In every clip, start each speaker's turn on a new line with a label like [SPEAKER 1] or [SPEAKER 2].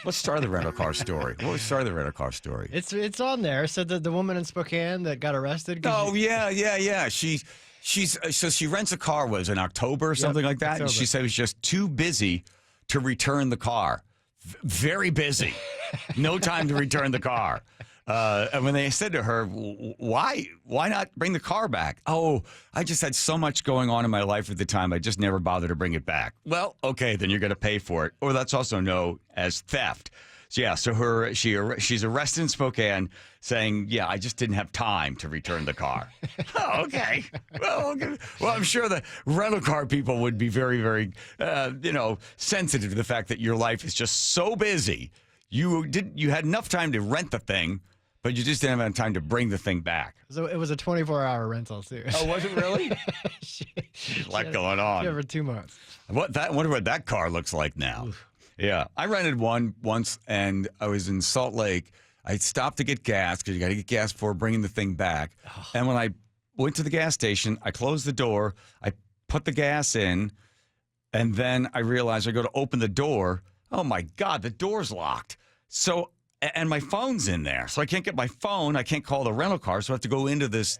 [SPEAKER 1] Let's start the rental car story. What was start the rental car story?
[SPEAKER 2] It's on there. So the woman in Spokane that got arrested.
[SPEAKER 1] Oh, yeah. So she rents a car, was in October or something like that?
[SPEAKER 2] October.
[SPEAKER 1] And she said it was just too busy to return the car. Very busy. No time to return the car. And when they said to her, why not bring the car back? Oh, I just had so much going on in my life at the time. I just never bothered to bring it back. Well, okay, then you're going to pay for it. Or that's also known as theft. So, yeah, so she's arrested in Spokane saying, yeah, I just didn't have time to return the car. Oh, okay. Well, I'm sure the rental car people would be very, very, sensitive to the fact that your life is just so busy. You had enough time to rent the thing, but you just didn't have enough time to bring the thing back.
[SPEAKER 2] So it was a 24-hour rental, too.
[SPEAKER 1] Oh, was it really? There's a lot going on.
[SPEAKER 2] For 2 months.
[SPEAKER 1] Wonder what that car looks like now. Oof. Yeah, I rented one once, and I was in Salt Lake. I stopped to get gas because you got to get gas before bringing the thing back. Oh. And when I went to the gas station, I closed the door, I put the gas in, and then I realized I go to open the door. Oh, my God, the door's locked. So, and my phone's in there. So I can't get my phone. I can't call the rental car, so I have to go into the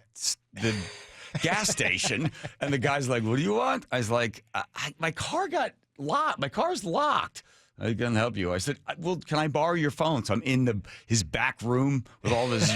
[SPEAKER 1] gas station. And the guy's like, what do you want? I was like, my car got locked. My car's locked. I can help you. I said, well, can I borrow your phone? So I'm in his back room with all this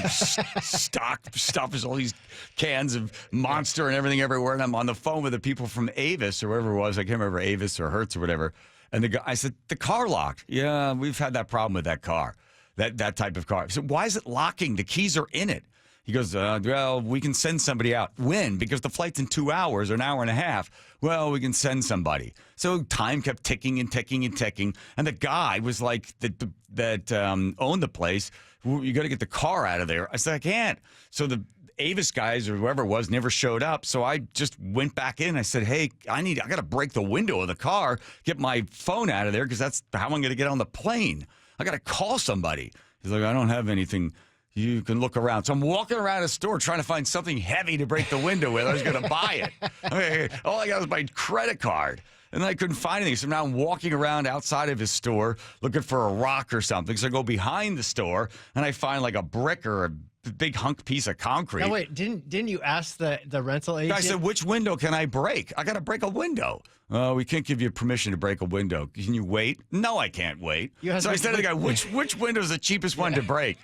[SPEAKER 1] stock stuff. There's all these cans of Monster and everything everywhere. And I'm on the phone with the people from Avis or wherever it was. I can't remember, Avis or Hertz or whatever. And the guy, I said, the car locked. Yeah, we've had that problem with that car, that type of car. I said, why is it locking? The keys are in it. He goes, well, we can send somebody out. When? Because the flight's in 2 hours or an hour and a half. Well, we can send somebody. So time kept ticking and ticking and ticking. And the guy was like, that owned the place, you got to get the car out of there. I said, I can't. So the Avis guys or whoever it was never showed up. So I just went back in. I said, hey, I got to break the window of the car, get my phone out of there because that's how I'm going to get on the plane. I got to call somebody. He's like, I don't have anything. You can look around. So I'm walking around a store trying to find something heavy to break the window with. I was going to buy it. All I got was my credit card. And I couldn't find anything. So now I'm walking around outside of his store looking for a rock or something. So I go behind the store, and I find like a brick or a big hunk piece of concrete.
[SPEAKER 2] Now, wait, didn't you ask the rental agent?
[SPEAKER 1] I said, which window can I break? I got to break a window. Oh, we can't give you permission to break a window. Can you wait? No, I can't wait. So I said to the guy, which window is the cheapest one to break?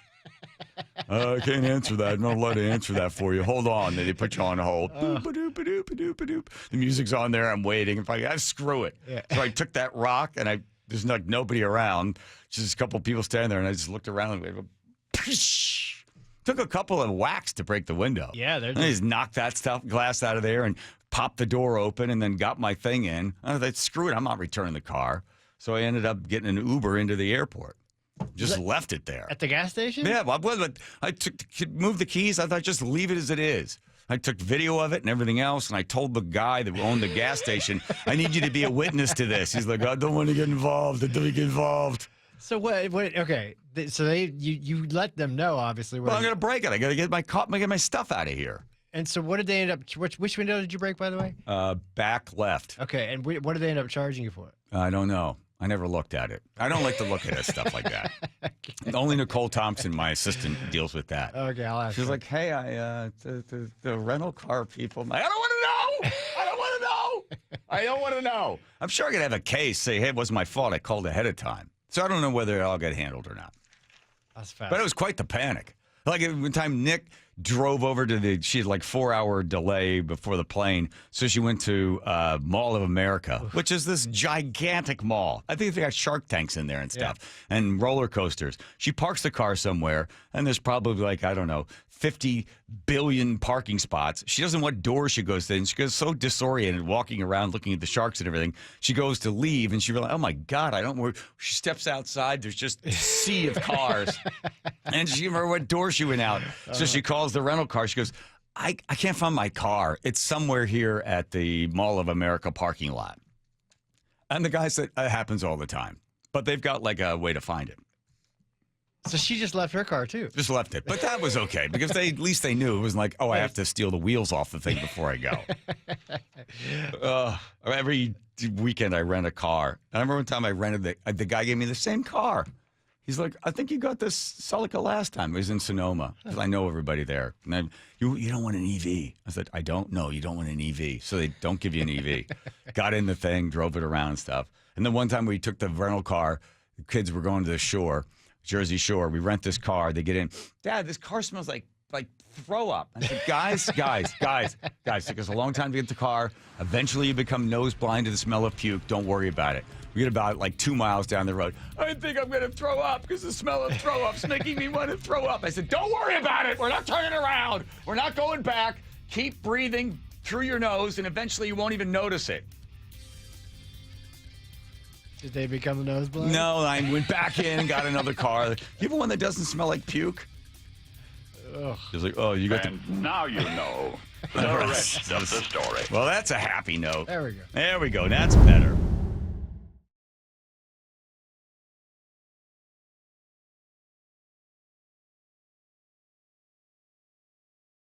[SPEAKER 1] I can't answer that. I'm not allowed to answer that for you. Hold on. Then they put you on hold. The music's on there. I'm waiting. If I screw it. Yeah. So I took that rock, and there's like nobody around. Just a couple of people standing there, and I just looked around and took a couple of whacks to break the window.
[SPEAKER 2] Yeah,
[SPEAKER 1] I just knocked that glass out of there and popped the door open, and then got my thing in. I thought, screw it. I'm not returning the car. So I ended up getting an Uber into the airport. Just left it there.
[SPEAKER 2] At the gas station?
[SPEAKER 1] Yeah, I moved the keys. I thought, just leave it as it is. I took video of it and everything else, and I told the guy that owned the gas station, I need you to be a witness to this. He's like, I don't want to get involved. I don't want to get involved.
[SPEAKER 2] So what? Okay, so you let them know, obviously.
[SPEAKER 1] Well, I'm going to break it. I got to get my stuff out of here.
[SPEAKER 2] And so what did they end up, which window did you break, by the way?
[SPEAKER 1] Back left.
[SPEAKER 2] Okay, and what did they end up charging you for it?
[SPEAKER 1] I don't know. I never looked at it. I don't like to look at stuff like that. Okay. Only Nicole Thompson, my assistant, deals with that.
[SPEAKER 2] Okay, I'll ask.
[SPEAKER 1] She's like, hey, the rental car people. I don't want to know. I don't want to know. I don't want to know. I'm sure I could have a case say, hey, it wasn't my fault. I called ahead of time. So I don't know whether it all got handled or not.
[SPEAKER 2] That's fast.
[SPEAKER 1] But it was quite the panic. Like one time Nick drove over to she had like 4-hour delay before the plane. So she went to Mall of America, which is this gigantic mall. I think they got shark tanks in there and stuff and roller coasters. She parks the car somewhere, and there's probably like, I don't know, 50 billion parking spots. She doesn't know what door she goes in. She goes so disoriented walking around looking at the sharks and everything. She goes to leave, and she realizes, oh, my God, I don't know. She steps outside. There's just a sea of cars. And she remember what door she went out. So she calls the rental car. She goes, I can't find my car. It's somewhere here at the Mall of America parking lot. And the guy said, it happens all the time. But they've got like a way to find it.
[SPEAKER 2] So she just left her car too.
[SPEAKER 1] Just left it. But that was okay because at least they knew. It wasn't like, oh, I have to steal the wheels off the thing before I go. Every weekend I rent a car. I remember one time I rented the guy gave me the same car. He's like, I think you got this Celica last time. It was in Sonoma because I know everybody there. And you don't want an EV. I said, I don't know. You don't want an EV. So they don't give you an EV. Got in the thing, drove it around and stuff. And then one time we took the rental car. The kids were going to the shore, Jersey Shore. We rent this car. They get in. Dad, this car smells like throw up. I said, guys, it took us a long time to get the car. Eventually you become nose blind to the smell of puke. Don't worry about it. We get about 2 miles down the road. I think I'm going to throw up because the smell of throw up's making me want to throw up. I said, don't worry about it. We're not turning around. We're not going back. Keep breathing through your nose, and eventually you won't even notice it.
[SPEAKER 2] Did they become nose blind?
[SPEAKER 1] No, I went back in and got another car. You have one that doesn't smell like puke?
[SPEAKER 2] Ugh.
[SPEAKER 1] He's like, oh, you got
[SPEAKER 3] And now you know the rest of the story.
[SPEAKER 1] Well, that's a happy note.
[SPEAKER 2] There we go.
[SPEAKER 1] There we go. That's better.